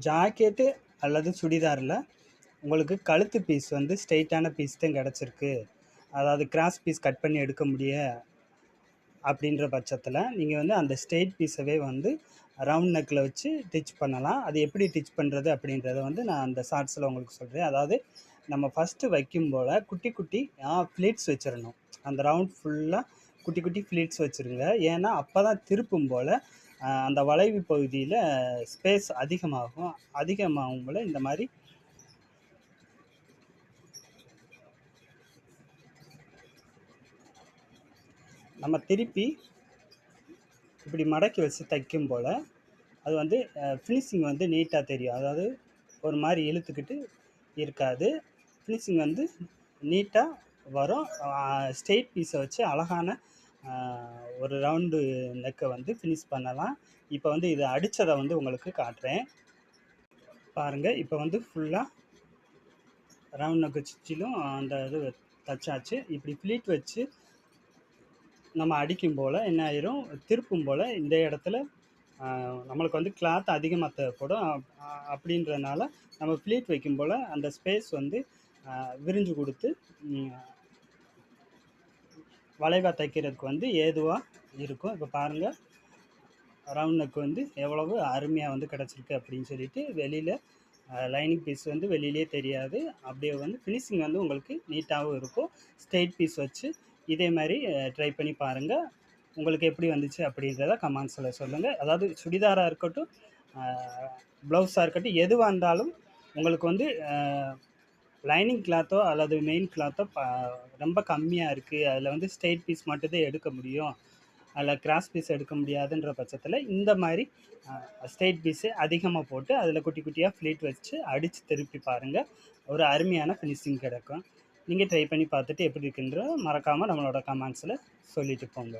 Jacket அல்லது சுடிதாரில் உங்களுக்கு கழுத்து பீஸ் வந்து ஸ்ட்ரெயிட்டான பீஸ் தான் கிடச்சிருக்கு, அதாவது கிராஸ் பீஸ் கட் பண்ணி எடுக்க அப்படின்ற பட்சத்தில் நீங்கள் வந்து அந்த ஸ்ட்ரெயிட் பீஸவே வந்து ரவுண்ட் நெக்கில் வச்சு டிச் பண்ணலாம். அது எப்படி டிச் பண்ணுறது அப்படின்றத வந்து நான் அந்த ஷார்ட்ஸில் உங்களுக்கு சொல்கிறேன். அதாவது நம்ம ஃபஸ்ட்டு வைக்கும் போல் குட்டி குட்டி ஃப்ளீட்ஸ் வச்சிடணும். அந்த ரவுண்ட் ஃபுல்லாக குட்டி குட்டி ஃப்ளீட்ஸ் வச்சுருங்க. ஏன்னா அப்போ தான் திருப்பும் போல் அந்த வளைவு பகுதியில் ஸ்பேஸ் அதிகமாகும் போல் இந்த மாதிரி நம்ம திருப்பி இப்படி மடக்கி வச்சு தைக்கும் போல் அது வந்து ஃபினிஷிங் வந்து நீட்டாக தெரியும். அதாவது ஒரு மாதிரி இழுத்துக்கிட்டு இருக்காது, ஃபினிஷிங் வந்து நீட்டாக வரும். ஸ்ட்ரெயிட் பீஸை வச்சு அழகான ஒரு ரவுண்டு நெக்கை வந்து ஃபினிஷ் பண்ணலாம். இப்போ வந்து இதை அடித்ததை வந்து உங்களுக்கு காட்டுறேன் பாருங்கள். இப்போ வந்து ஃபுல்லாக ரவுண்ட் நெக்கு சுற்றிலும் அந்த இது தச்சாச்சு. இப்படி ஃப்ளீட் வச்சு நம்ம அடிக்கும் போல் என்ன ஆயிரும், திருப்பும் போல் இந்த இடத்துல நம்மளுக்கு வந்து கிளாத் அதிகமாக தேவைப்படும். அப்படின்றதுனால நம்ம ஃப்ளீட் வைக்கும் போல் அந்த ஸ்பேஸ் வந்து விரிஞ்சு கொடுத்து வளைவாக தைக்கிறதுக்கு வந்து ஏதுவாக இருக்கும். இப்போ பாருங்கள், ரவுண்ட் நெக் வந்து எவ்வளவு அருமையாக வந்து கிடச்சிருக்கு அப்படின்னு சொல்லிட்டு வெளியில் லைனிங் பீஸ் வந்து வெளியிலே தெரியாது. அப்படியே வந்து ஃபினிஷிங் வந்து உங்களுக்கு நீட்டாகவும் இருக்கும். ஸ்ட்ரெயிட் பீஸ் வச்சு இதே மாதிரி ட்ரை பண்ணி பாருங்கள். உங்களுக்கு எப்படி வந்துச்சு அப்படின்றத கமெண்ட்ஸில் சொல்லுங்கள். அதாவது சுடிதாராக இருக்கட்டும், ப்ளவுஸாக இருக்கட்டும், எதுவாக இருந்தாலும் உங்களுக்கு வந்து லைனிங் கிளாத்தோ அல்லது மெயின் கிளாத்தோ ரொம்ப கம்மியாக இருக்குது, அதில் வந்து ஸ்ட்ரெயிட் பீஸ் மட்டும்தான் எடுக்க முடியும், அதில் கிராஸ் பீஸ் எடுக்க முடியாதுன்ற பட்சத்தில் இந்த மாதிரி ஸ்ட்ரெயிட் பீஸு அதிகமாக போட்டு அதில் குட்டி குட்டியாக ஃப்ளீட் வச்சு அடித்து திருப்பி பாருங்கள். ஒரு அருமையான ஃபினிஷிங் கிடைக்கும். நீங்கள் ட்ரை பண்ணி பார்த்துட்டு எப்படி இருக்குன்ற மறக்காமல் நம்மளோட கமெண்ட்ஸில் சொல்லிட்டு போங்க.